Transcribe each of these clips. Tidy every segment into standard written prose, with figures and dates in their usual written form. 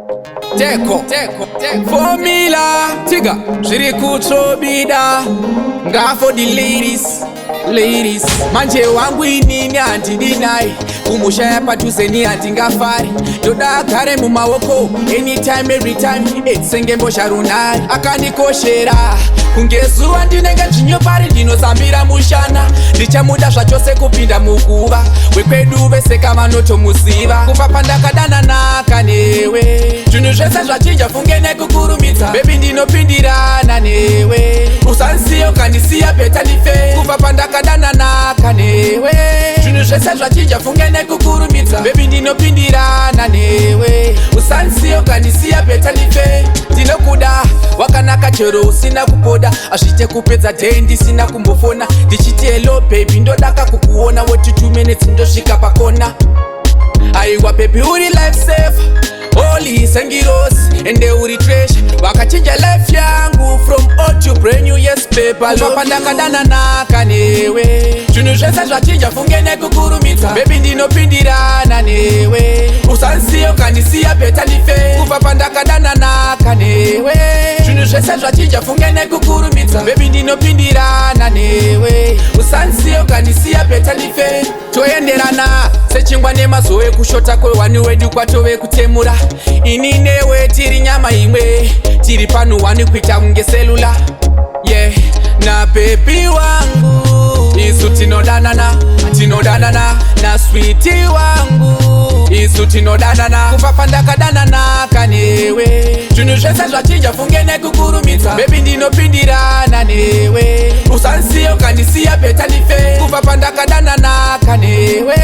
Teko Formula Tiga Shiri kutrobida Nga for the ladies Manje wangu inini anti-deny Kumusha yapa tuseni anti-ngafari Yoda kare mumawoko Anytime, every time Senge mbosha runari Akani koshera Kungezuwa ndinenge chinyo pari Ndinosambira mushana Ndicha muda zvachose kupinda muguva Wekwedu vese kama noto musiva Kufa pandakadana naka newe Zvinhu zvese zvachinja funge nekukurumidza Baby ndinopindirana newe Usansiyo kandisiya beta ndife Kufa pandakadana naka newe Zvinhu zvese zvachinja funge nekukurumidza Baby ndinopindirana newe Usansiyo kandisiya beta ndife Ndinokuda wakanaka chero usina kupoda Azvite kupedza day ndisina kumbofona Ndichiti hello baby ndodaka kukuona What 2 minutes ndosvika pakona Aiwa baby uri life safe Holy sengiros ende uri trash Wakachinja life yangu from old to brand new yes paper Kufa ndakadana naka newe Zvinhu zvese zvachinja funge nekukurumidza Baby ndinopindirana newe Usansiyo kandisiya beta ndife Kufa pandakadana naka newe Zvinhu zvese zvachinja funge nekukurumidza Baby ndinopindirana newe Usansiyo kandisiya beta ndife Toenderana sechingwa nemazuva ekushota kwewani wedu kwatove kutemura Ini newe tiri nyama imwe Tiri pano wani kuita kunge selula Yeah, na baby wangu Isu tinodanana Na sweetie wangu Isu tinodanana Kufa pandakadana naka newe Zvinhu zvese zvachinja funge nekukurumidza Baby ndinopindirana newe Usansiyo kandisiya beta ndife Kufa pandakadana naka newe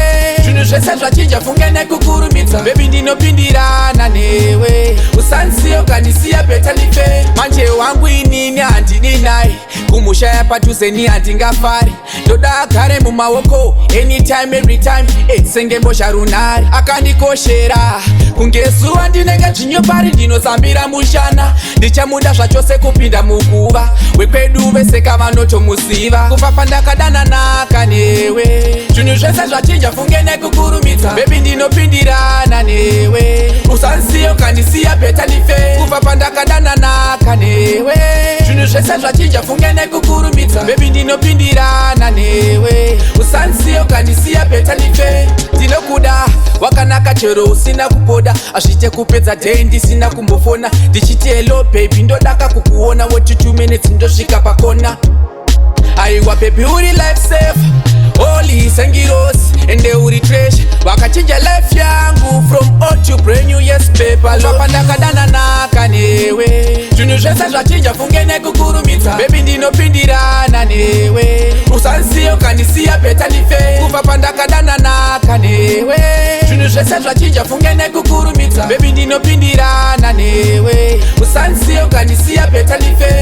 Zvinhu zvese zvachinja funge nekukurumidza Baby ndinopindirana newe Usansiyo kandisiya beta ndife Manje wangu inini anti-deny Kumusha yapa tuseni anti-ngafari Ndoda agare mumawoko Anytime, every time Senge mbosha runari Akandikoshera Kungezuwa ndinenge chinyo pari Ndinosambira mushana Ndichamuda zvachose kupinda muguva Wekwedu vese kama noto musiva Kufa pandakadana naka newe Zvinhu zvese zvachinja funge nekukurumidza Baby ndinopindirana newe Usansiyo kandisiya beta ndife Kufa pandakadana naka newe Zvinhu zvese zvachinja funge nekukurumidza Baby ndinopindirana newe Usansiyo kandisiya beta ndife Ndinokuda wakanaka chero usina kupoda Azvite kupedza day ndisina kumbofona Ndichiti hello baby ndodaka kukuona What 2 minutes ndosvika pakona Aiwa baby uri life safe Holy sengiros ende uri trash Wakachinja life yangu from old to brand new yes paper Kufa pandakadana naka newe Zvinhu zvese zvachinja funge nekukurumidza Baby ndinopindirana newe Usansiyo kandisiya beta ndife Kufa pandakadana naka newe Zvinhu zvese zvachinja funge nekukurumidza Baby ndinopindirana newe Usansiyo kandisiya beta ndife